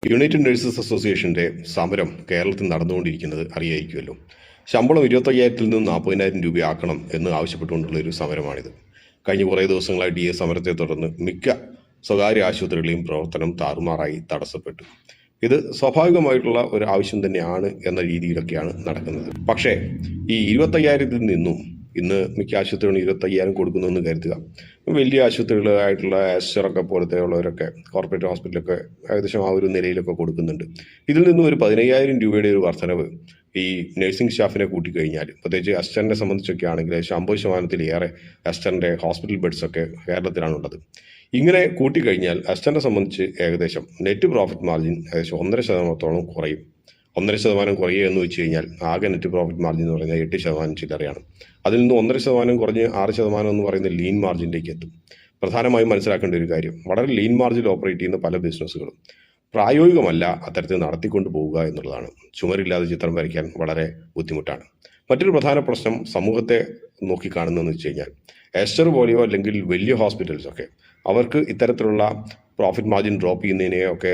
United nurses അസോസിയേഷന്റെ സമരം കേരളത്തിൽ നടന്നുകൊണ്ടിരിക്കുന്നത് അറിയായിരിക്കുമല്ലോ. ശമ്പളം 25,000 നിന്ന് 40,000 രൂപയാക്കണം എന്ന് ആവശ്യപ്പെട്ടുകൊണ്ടുള്ള ഒരു സമരമാണിത്. കഴിഞ്ഞ കുറേ ദിവസങ്ങളായിട്ട് ഈ സമരത്തെ തുടർന്ന് മിക്ക സ്വകാര്യ ആശുപത്രികളെയും പ്രവർത്തനം താറുമാറായി തടസ്സപ്പെട്ടു. ഇത് സ്വാഭാവികമായിട്ടുള്ള ഒരു ആവശ്യം തന്നെയാണ് എന്ന രീതിയിലൊക്കെയാണ് നടക്കുന്നത്. പക്ഷേ ഈ 25,000 നിന്നും ഇന്ന് മിക്ക ആശുപത്രികളും 25,000 കൊടുക്കുന്നെന്ന് കരുതുക. വലിയ ആശുപത്രികളായിട്ടുള്ള ആസ്റ്ററൊക്കെ പോലത്തെ ഉള്ളവരൊക്കെ കോർപ്പറേറ്റ് ഹോസ്പിറ്റലൊക്കെ ഏകദേശം ആ ഒരു നിലയിലൊക്കെ കൊടുക്കുന്നുണ്ട്. ഇതിൽ നിന്നും ഒരു 15,000 രൂപയുടെ ഒരു വർധനവ് ഈ നഴ്സിംഗ് സ്റ്റാഫിനെ കൂട്ടിക്കഴിഞ്ഞാൽ, പ്രത്യേകിച്ച് അസിസ്റ്റന്റിനെ സംബന്ധിച്ചൊക്കെ ആണെങ്കിൽ 50% അസിസ്റ്റന്റ് ഹോസ്പിറ്റൽ ബെഡ്സൊക്കെ കേരളത്തിലാണുള്ളത്. ഇങ്ങനെ കൂട്ടിക്കഴിഞ്ഞാൽ അസിസ്റ്റന്റിനെ സംബന്ധിച്ച് ഏകദേശം നെറ്റ് പ്രോഫിറ്റ് മാർജിൻ ഏകദേശം 1.5% കുറയും. 1.5% കുറയുക എന്ന് വെച്ച് കഴിഞ്ഞാൽ ആകെ നെറ്റ് പ്രോഫിറ്റ് മാർജിൻ എന്ന് പറഞ്ഞാൽ 8% ചില്ലറയാണ്. അതിൽ നിന്ന് 1.5% കുറഞ്ഞ് 6% എന്ന് പറയുന്ന ലീൻ മാർജിനിലേക്ക് എത്തും. പ്രധാനമായും മനസ്സിലാക്കേണ്ട ഒരു കാര്യം, വളരെ ലീൻ മാർജിനിൽ ഓപ്പറേറ്റ് ചെയ്യുന്ന പല ബിസിനസ്സുകളും പ്രായോഗികമല്ല അത്തരത്തിൽ നടത്തിക്കൊണ്ട് പോവുക എന്നുള്ളതാണ്. ചുമരില്ലാതെ ചിത്രം വരയ്ക്കാൻ വളരെ ബുദ്ധിമുട്ടാണ്. മറ്റൊരു പ്രധാന പ്രശ്നം സമൂഹത്തെ നോക്കിക്കാണുന്നതെന്ന് വെച്ച് കഴിഞ്ഞാൽ, എസ്റ്റർ പോലെയോ അല്ലെങ്കിൽ വലിയ ഹോസ്പിറ്റൽസൊക്കെ അവർക്ക് ഇത്തരത്തിലുള്ള പ്രോഫിറ്റ് മാർജിൻ ഡ്രോപ്പ് ചെയ്യുന്നതിനെയൊക്കെ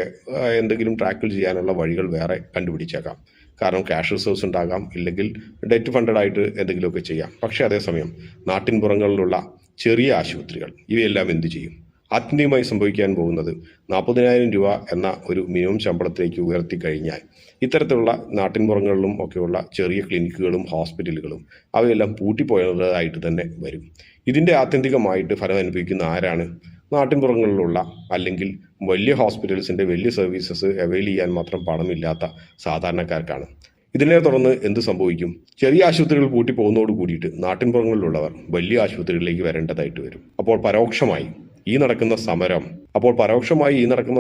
എന്തെങ്കിലും ടാക്കിൾ ചെയ്യാനുള്ള വഴികൾ വേറെ കണ്ടുപിടിച്ചേക്കാം. കാരണം ക്യാഷ് റിസർവ്സ് ഉണ്ടാകാം, ഇല്ലെങ്കിൽ ഡെറ്റ് ഫണ്ടഡ് ആയിട്ട് എന്തെങ്കിലുമൊക്കെ ചെയ്യാം. പക്ഷേ അതേസമയം നാട്ടിൻപുറങ്ങളിലുള്ള ചെറിയ ആശുപത്രികൾ ഇവയെല്ലാം എന്ത് ചെയ്യും? ആത്യന്തികമായി സംഭവിക്കാൻ പോകുന്നത് 40,000 രൂപ എന്ന ഒരു മിനിമം ശമ്പളത്തിലേക്ക് ഉയർത്തി കഴിഞ്ഞാൽ ഇത്തരത്തിലുള്ള നാട്ടിൻപുറങ്ങളിലും ഒക്കെയുള്ള ചെറിയ ക്ലിനിക്കുകളും ഹോസ്പിറ്റലുകളും അവയെല്ലാം പൂട്ടിപ്പോയതായിട്ട് തന്നെ വരും. ഇതിൻ്റെ ആത്യന്തികമായിട്ട് ഫലം അനുഭവിക്കുന്ന ആരാണ്? നാട്ടിൻപുറങ്ങളിലുള്ള അല്ലെങ്കിൽ വലിയ ഹോസ്പിറ്റൽസിൻ്റെ വലിയ സർവീസസ് അവൈൽ ചെയ്യാൻ മാത്രം പണമില്ലാത്ത സാധാരണക്കാർക്കാണ്. ഇതിനെ തുടർന്ന് എന്ത് സംഭവിക്കും? ചെറിയ ആശുപത്രികൾ പൂട്ടിപ്പോകുന്നതോട് കൂടിയിട്ട് നാട്ടിൻപുറങ്ങളിലുള്ളവർ വലിയ ആശുപത്രികളിലേക്ക് വരേണ്ടതായിട്ട് വരും. അപ്പോൾ പരോക്ഷമായി ഈ നടക്കുന്ന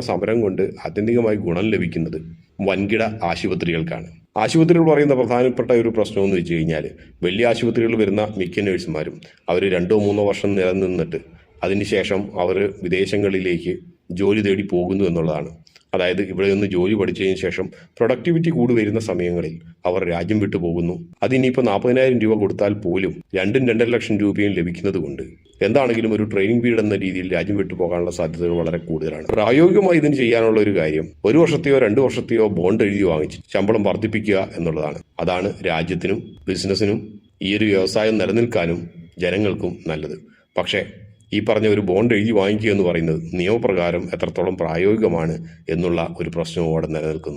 സമരം കൊണ്ട് ആത്യന്തികമായി ഗുണം ലഭിക്കുന്നത് വൻകിട ആശുപത്രികൾക്കാണ്. ആശുപത്രികൾ പറയുന്ന പ്രധാനപ്പെട്ട ഒരു പ്രശ്നം എന്ന് വെച്ച് കഴിഞ്ഞാൽ, വലിയ ആശുപത്രികളിൽ വരുന്ന മിക്ക നഴ്സുമാരും അവർ 2-3 വർഷം നിലനിന്നിട്ട് അതിനുശേഷം അവർ വിദേശങ്ങളിലേക്ക് ജോലി തേടി പോകുന്നു എന്നുള്ളതാണ്. അതായത് ഇവിടെ നിന്ന് ജോലി പഠിച്ചതിന് ശേഷം പ്രൊഡക്ടിവിറ്റി കൂടി വരുന്ന സമയങ്ങളിൽ അവർ രാജ്യം വിട്ടു പോകുന്നു. അതിനിപ്പോൾ 40,000 രൂപ കൊടുത്താൽ പോലും 2-2.5 ലക്ഷം രൂപയും ലഭിക്കുന്നത് കൊണ്ട് എന്താണെങ്കിലും ഒരു ട്രെയിനിങ് പീരീഡ് എന്ന രീതിയിൽ രാജ്യം വിട്ടു പോകാനുള്ള സാധ്യതകൾ വളരെ കൂടുതലാണ്. പ്രായോഗികമായി ഇതിന് ചെയ്യാനുള്ള ഒരു കാര്യം 1 വർഷത്തെയോ 2 വർഷത്തെയോ ബോണ്ട് എഴുതി വാങ്ങിച്ച് ശമ്പളം വർദ്ധിപ്പിക്കുക എന്നുള്ളതാണ്. അതാണ് രാജ്യത്തിനും ബിസിനസ്സിനും ഈ ഒരു വ്യവസായം നിലനിൽക്കാനും ജനങ്ങൾക്കും നല്ലത്. പക്ഷേ ഈ പറഞ്ഞ ഒരു ബോണ്ട് എഴുതി വാങ്ങിക്കുക എന്ന് പറയുന്നത് നിയമപ്രകാരം എത്രത്തോളം പ്രായോഗികമാണ് എന്നുള്ള ഒരു പ്രശ്നവും അവിടെ നിലനിൽക്കുന്നു.